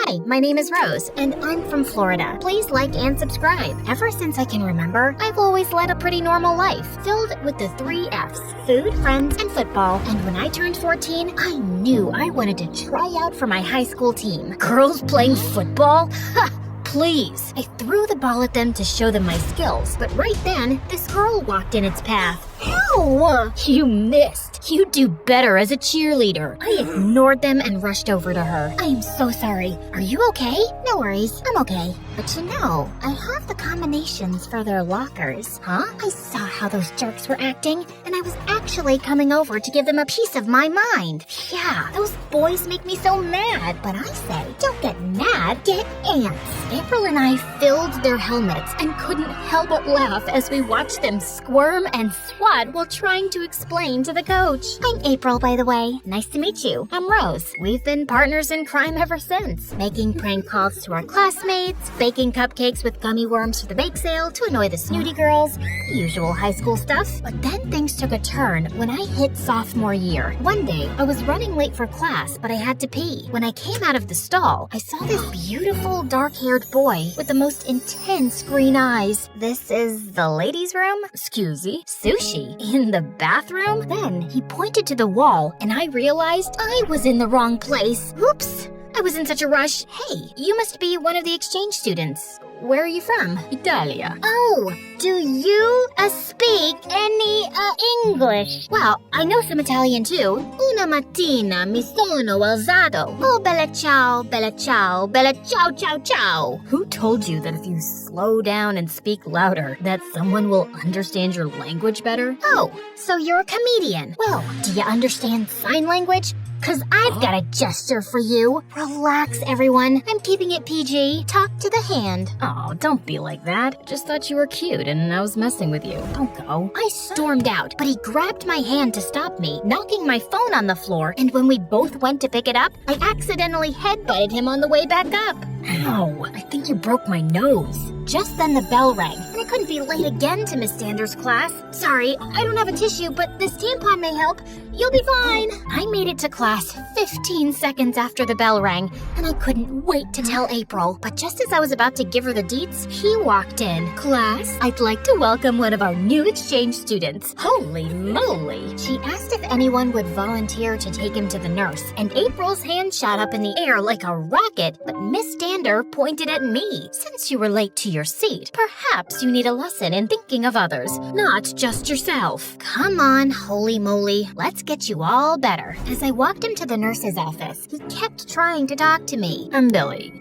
Hi, my name is Rose, and I'm from Florida. Please like and subscribe. Ever since I can remember, I've always led a pretty normal life, filled with the 3 F's: food, friends, and football. And when I turned 14, I knew I wanted to try out for my high school team. Girls playing football? Ha! Please. I threw the ball at them to show them my skills, but right then, this girl walked in its path. Ow! You missed. You do better as a cheerleader. I ignored them and rushed over to her. I am so sorry. Are you okay? No worries. I'm okay. But you know, I have the combinations for their lockers. Huh? I saw how those jerks were acting, and I was actually coming over to give them a piece of my mind. Yeah, those boys make me so mad. But I say, don't get mad, get ants. April and I filled their helmets and couldn't help but laugh as we watched them squirm and swat while trying to explain to the coach. I'm April, by the way. Nice to meet you. I'm Rose. We've been partners in crime ever since, making prank calls to our classmates, baking cupcakes with gummy worms for the bake sale to annoy the snooty girls, usual high school stuff. But then things took a turn when I hit sophomore year. One day, I was running late for class, but I had to pee. When I came out of the stall, I saw this beautiful dark-haired boy with the most intense green eyes. This is the ladies' room? Excusey. Sushi? In the bathroom? Then he pointed to the wall, and I realized I was in the wrong place. Oops. I was in such a rush. Hey, you must be one of the exchange students. Where are you from? Italia. Oh, do you speak any English? Well, I know some Italian too. Una mattina mi sono alzato. Oh, bella ciao, bella ciao, bella ciao, ciao, ciao. Who told you that if you slow down and speak louder, that someone will understand your language better? Oh, so you're a comedian. Well, do you understand sign language? 'Cause I've got a gesture for you. Relax, everyone. I'm keeping it PG. Talk to the hand. Oh, don't be like that. Just thought you were cute and I was messing with you. Don't go. I stormed out, but he grabbed my hand to stop me, knocking my phone on the floor, and when we both went to pick it up, I accidentally headbutted him on the way back up. Ow, I think you broke my nose. Just then the bell rang, and I couldn't be late again to Miss Sanders' class. Sorry, I don't have a tissue, but this tampon may help. You'll be fine. I made it to class 15 seconds after the bell rang, and I couldn't wait to tell April. But just as I was about to give her the deets, he walked in. Class, I'd like to welcome one of our new exchange students. Holy moly. She asked if anyone would volunteer to take him to the nurse, and April's hand shot up in the air like a rocket, but Miss Stander pointed at me. Since you were late to your seat, perhaps you need a lesson in thinking of others, not just yourself. Come on, holy moly. Let's get you all better. As I walked him to the nurse's office, he kept trying to talk to me. I'm Billy.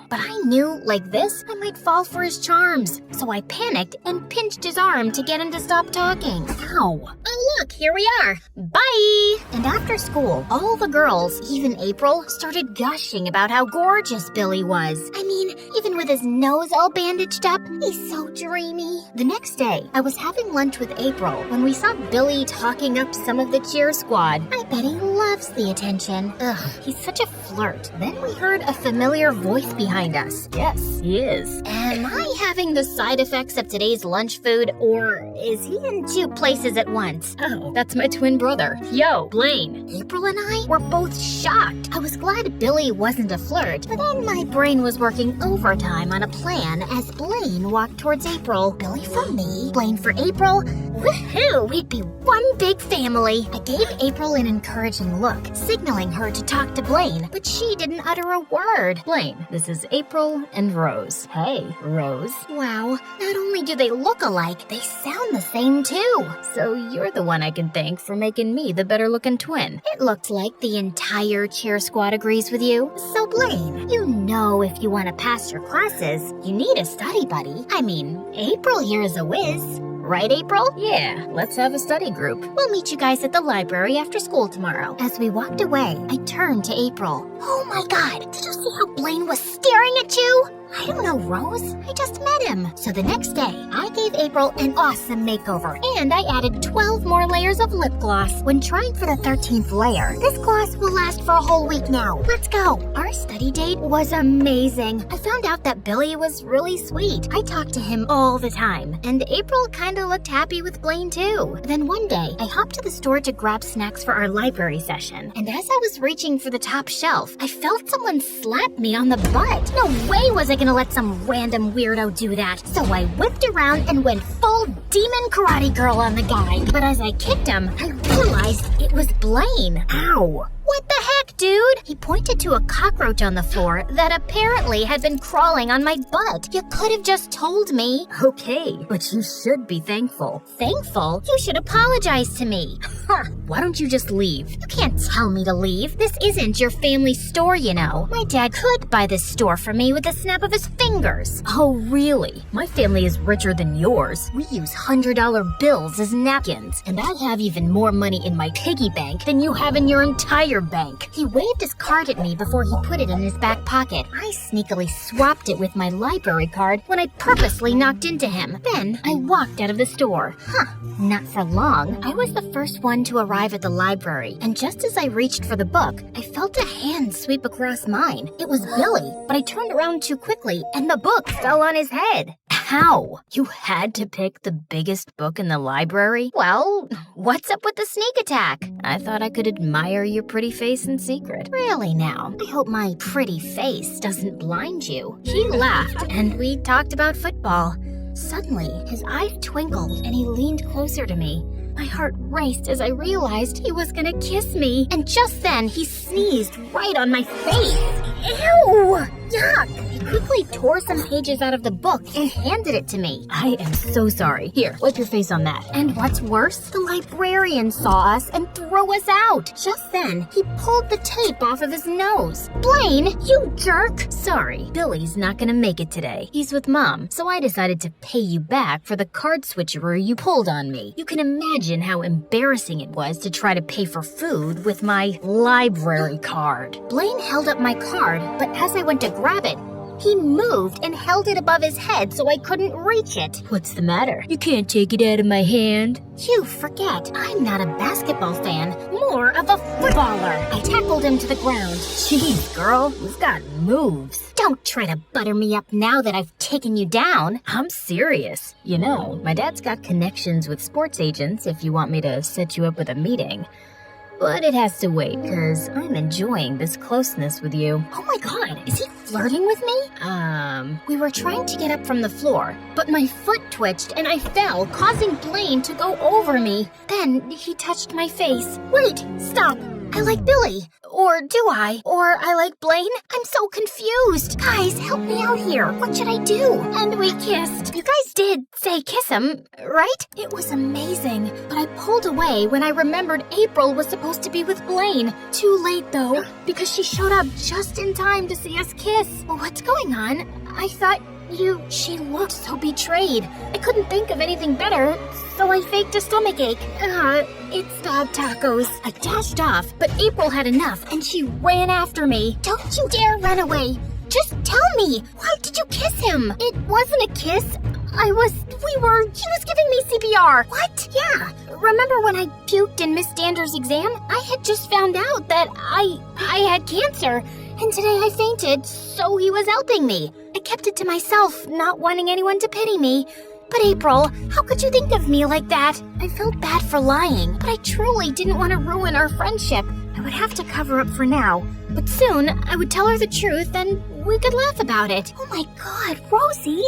But I knew, like this, I might fall for his charms. So I panicked and pinched his arm to get him to stop talking. Ow. Oh look, here we are. Bye! And after school, all the girls, even April, started gushing about how gorgeous Billy was. I mean, even with his nose all bandaged up, he's so dreamy. The next day, I was having lunch with April when we saw Billy talking up some of the cheer squad. I bet he loves the attention. Ugh, he's such a flirt. Then we heard a familiar voice behind us. Yes, he is. Am I having the side effects of today's lunch food, or is he in 2 places at once? Oh, that's my twin brother. Yo, Blaine. April and I were both shocked. I was glad Billy wasn't a flirt, but then my brain was working overtime on a plan as Blaine walked towards April. Billy for me, Blaine for April. Woohoo! We'd be one big family. I gave April an encouraging look, signaling her to talk to Blaine, but she didn't utter a word. Blaine, this is April and Rose. Hey, Rose. Wow, not only do they look alike, they sound the same too. So you're the one I can thank for making me the better-looking twin. It looked like the entire cheer squad agrees with you. So Blaine, you know if you want to pass your classes, you need a study buddy. I mean, April here is a whiz. Right, April? Yeah, let's have a study group. We'll meet you guys at the library after school tomorrow. As we walked away, I turned to April. Oh my God, did you see how Blaine was staring at you? I don't know, Rose. I just met him. So the next day, I gave April an awesome makeover, and I added 12 more layers of lip gloss. When trying for the 13th layer, this gloss will last for a whole week now. Let's go. Our study date was amazing. I found out that Billy was really sweet. I talked to him all the time, and April kinda looked happy with Blaine too. Then one day, I hopped to the store to grab snacks for our library session, and as I was reaching for the top shelf, I felt someone slap me on the butt. No way was I gonna let some random weirdo do that. So I whipped around and went full demon karate girl on the guy. But as I kicked him, I realized it was Blaine. Ow. What the heck, dude? He pointed to a cockroach on the floor that apparently had been crawling on my butt. You could have just told me. Okay, but you should be thankful. Thankful? You should apologize to me. Huh, why don't you just leave? You can't tell me to leave. This isn't your family store, you know. My dad could buy this store for me with a snap of his fingers. Oh, really? My family is richer than yours. We use $100 bills as napkins, and I have even more money in my piggy bank than you have in your entire bank. He waved his card at me before he put it in his back pocket. I sneakily swapped it with my library card when I purposely knocked into him. Then I walked out of the store. Not for long. I was the first one to arrive at the library, and just as I reached for the book, I felt a hand sweep across mine. It was Billy, but I turned around too quickly, and the book fell on his head. How? You had to pick the biggest book in the library? Well, what's up with the sneak attack? I thought I could admire your pretty face in secret. Really now? I hope my pretty face doesn't blind you. He laughed, and we talked about football. Suddenly, his eyes twinkled, and he leaned closer to me. My heart raced as I realized he was gonna kiss me, and just then he sneezed right on my face. Ew! Yuck! He quickly tore some pages out of the book and handed it to me. I am so sorry. Here, wipe your face on that. And what's worse, the librarian saw us and threw us out. Just then, he pulled the tape off of his nose. Blaine, you jerk! Sorry, Billy's not gonna make it today. He's with Mom, so I decided to pay you back for the card switcheroo you pulled on me. You can imagine how embarrassing it was to try to pay for food with my library card. Blaine held up my card, but as I went to grab it, he moved and held it above his head so I couldn't reach it. What's the matter? You can't take it out of my hand. You forget, I'm not a basketball fan, more of a footballer. I tackled him to the ground. Jeez, girl, you've got moves. Don't try to butter me up now that I've taken you down. I'm serious. You know, my dad's got connections with sports agents if you want me to set you up with a meeting. But it has to wait, because I'm enjoying this closeness with you. Oh my god, is he flirting with me? We were trying to get up from the floor, but my foot twitched and I fell, causing Blaine to go over me. Then he touched my face. Wait, stop. I like Billy. Or do I? Or I like Blaine? I'm so confused. Guys, help me out here. What should I do? And we kissed. You guys did say kiss him, right? It was amazing. But I pulled away when I remembered April was supposed to be with Blaine. Too late, though, because she showed up just in time to see us kiss. What's going on? I thought she looked so betrayed. I couldn't think of anything better, so I faked a stomachache. It's dog tacos. I dashed off, but April had enough, and she ran after me. Don't you dare run away. Just tell me, why did you kiss him? It wasn't a kiss. He was giving me CPR. What? Yeah. Remember when I puked in Miss Stander's exam? I had just found out that I had cancer. And today I fainted, so he was helping me. I kept it to myself, not wanting anyone to pity me. But April, how could you think of me like that? I felt bad for lying, but I truly didn't want to ruin our friendship. I would have to cover up for now, but soon I would tell her the truth and we could laugh about it. Oh my god, Rosie!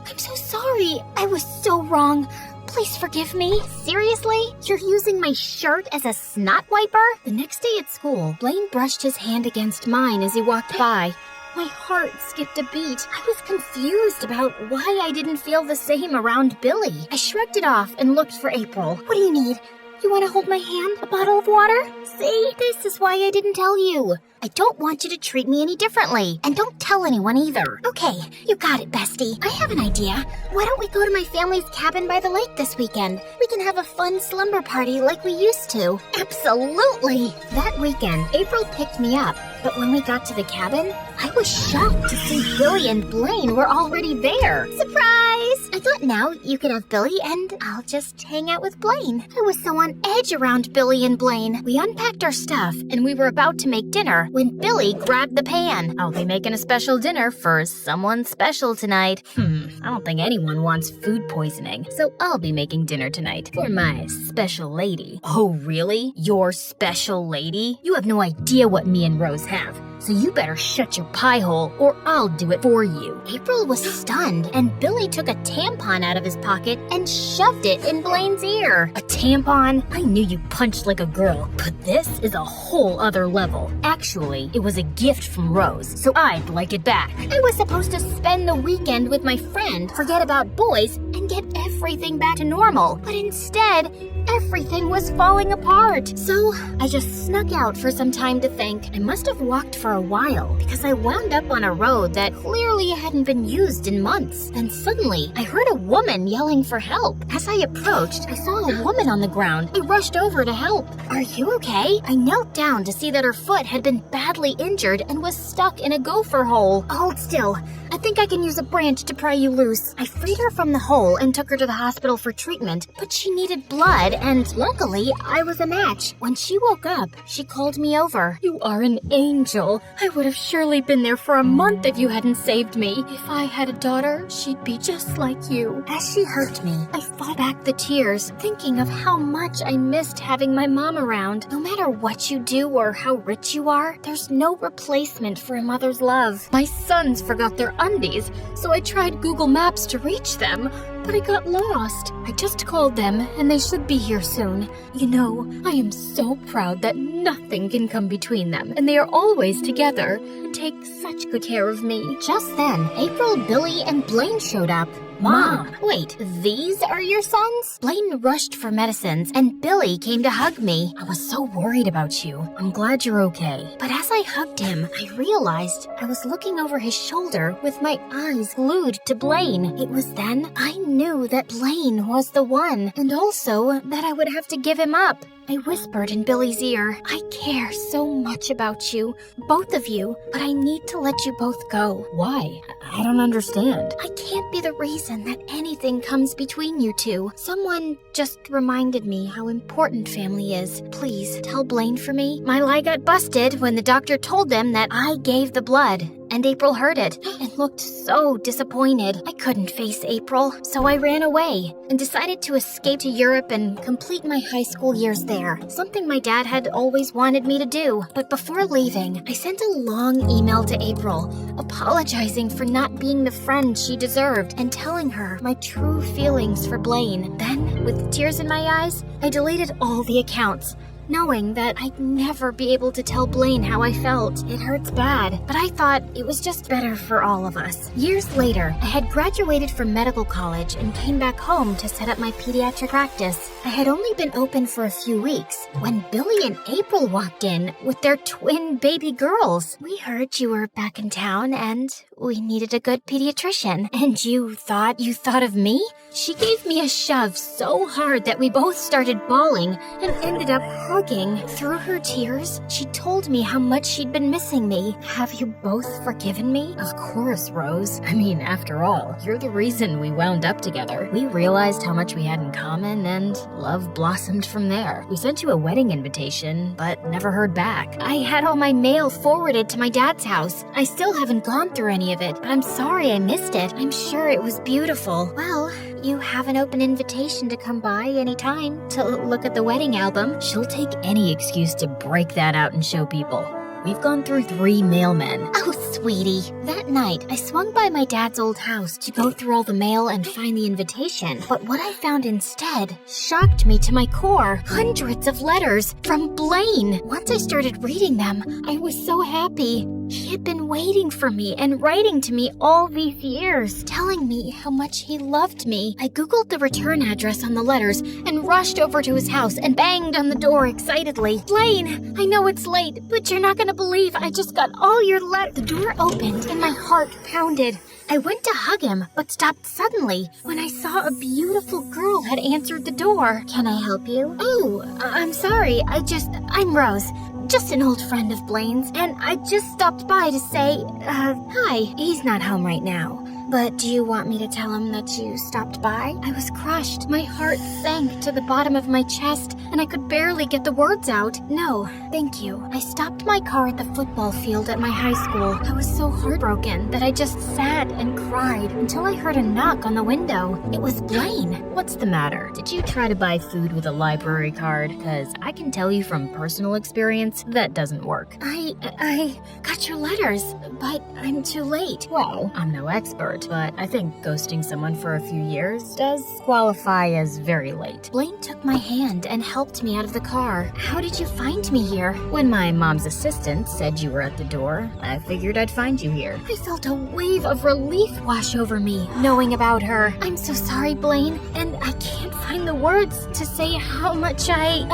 I'm so sorry. I was so wrong. Please forgive me. Seriously? You're using my shirt as a snot wiper? The next day at school, Blaine brushed his hand against mine as he walked by. My heart skipped a beat. I was confused about why I didn't feel the same around Billy. I shrugged it off and looked for April. What do you need? You want to hold my hand? A bottle of water? See, this is why I didn't tell you. I don't want you to treat me any differently. And don't tell anyone either. Okay, you got it, bestie. I have an idea. Why don't we go to my family's cabin by the lake this weekend? We can have a fun slumber party like we used to. Absolutely! That weekend, April picked me up. But when we got to the cabin, I was shocked to see Billy and Blaine were already there. Surprise! I thought now you could have Billy and I'll just hang out with Blaine. I was so on edge around Billy and Blaine. We unpacked our stuff and we were about to make dinner when Billy grabbed the pan. I'll be making a special dinner for someone special tonight. I don't think anyone wants food poisoning, so I'll be making dinner tonight for my special lady. Oh, really? Your special lady? You have no idea what me and Rose have, so you better shut your pie hole or I'll do it for you. April was stunned, and Billy took a tampon out of his pocket and shoved it in Blaine's ear. A tampon? I knew you punched like a girl, but this is a whole other level. Actually, it was a gift from Rose, so I'd like it back. I was supposed to spend the weekend with my friend, forget about boys, and get everything back to normal. But instead, everything was falling apart. So I just snuck out for some time to think. I must have walked for a while because I wound up on a road that clearly hadn't been used in months. Then suddenly, I heard a woman yelling for help. As I approached, I saw a woman on the ground. I rushed over to help. Are you okay? I knelt down to see that her foot had been badly injured and was stuck in a gopher hole. Hold still. I think I can use a branch to pry you loose. I freed her from the hole and took her to the hospital for treatment, but she needed blood, and luckily, I was a match. When she woke up, she called me over. You are an angel. I would have surely been there for a month if you hadn't saved me. If I had a daughter, she'd be just like you. As she hugged me, I fought back the tears, thinking of how much I missed having my mom around. No matter what you do or how rich you are, there's no replacement for a mother's love. My sons forgot their undies, so I tried Google Maps to reach them, but I got lost. I just called them, and they should be here soon. You know, I am so proud that nothing can come between them, and they are always together and take such good care of me. Just then, April, Billy, and Blaine showed up. Mom, wait, these are your sons? Blaine rushed for medicines, and Billy came to hug me. I was so worried about you. I'm glad you're okay. But as I hugged him, I realized I was looking over his shoulder with my eyes glued to Blaine. It was then I knew that Blaine was the one, and also that I would have to give him up. I whispered in Billy's ear, I care so much about you, both of you, but I need to let you both go. Why? I don't understand. I can't be the reason that anything comes between you two. Someone just reminded me how important family is. Please, tell Blaine for me. My lie got busted when the doctor told them that I gave the blood. And April heard it and looked so disappointed. I couldn't face April, so I ran away and decided to escape to Europe and complete my high school years there, something my dad had always wanted me to do. But before leaving, I sent a long email to April, apologizing for not being the friend she deserved and telling her my true feelings for Blaine. Then, with tears in my eyes, I deleted all the accounts, knowing that I'd never be able to tell Blaine how I felt. It hurts bad, but I thought it was just better for all of us. Years later, I had graduated from medical college and came back home to set up my pediatric practice. I had only been open for a few weeks when Billy and April walked in with their twin baby girls. We heard you were back in town and we needed a good pediatrician. And you thought of me? She gave me a shove so hard that we both started bawling and ended up hugging. Through her tears, she told me how much she'd been missing me. Have you both forgiven me? Of course, Rose. I mean, after all, you're the reason we wound up together. We realized how much we had in common, and love blossomed from there. We sent you a wedding invitation, but never heard back. I had all my mail forwarded to my dad's house. I still haven't gone through any of it, but I'm sorry I missed it. I'm sure it was beautiful. Well, you have an open invitation to come by anytime to look at the wedding album. She'll take any excuse to break that out and show people. We've gone through 3 mailmen. Oh, sweetie. That night, I swung by my dad's old house to go through all the mail and find the invitation. But what I found instead shocked me to my core. Hundreds of letters from Blaine. Once I started reading them, I was so happy. He had been waiting for me and writing to me all these years, telling me how much he loved me. I googled the return address on the letters and rushed over to his house and banged on the door excitedly. Blaine, I know it's late, but you're not gonna believe I just got all your letters. The door opened and my heart pounded. I went to hug him, but stopped suddenly when I saw a beautiful girl had answered the door. Can I help you? Oh, I'm sorry. I'm Rose. Just an old friend of Blaine's, and I just stopped by to say, hi. He's not home right now. But do you want me to tell him that you stopped by? I was crushed. My heart sank to the bottom of my chest, and I could barely get the words out. No, thank you. I stopped my car at the football field at my high school. I was so heartbroken that I just sat and cried until I heard a knock on the window. It was Blaine. What's the matter? Did you try to buy food with a library card? Because I can tell you from personal experience that doesn't work. I got your letters, but I'm too late. Well, I'm no expert, but I think ghosting someone for a few years does qualify as very late. Blaine took my hand and helped me out of the car. How did you find me here? When my mom's assistant said you were at the door, I figured I'd find you here. I felt a wave of relief wash over me, knowing about her. I'm so sorry, Blaine, and I can't find the words to say how much I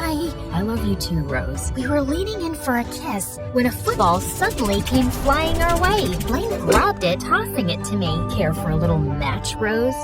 love you too, Rose. We were leaning in for a kiss when a football suddenly came flying our way. Blaine grabbed it, tossing it to me. Care for a little match, Rose?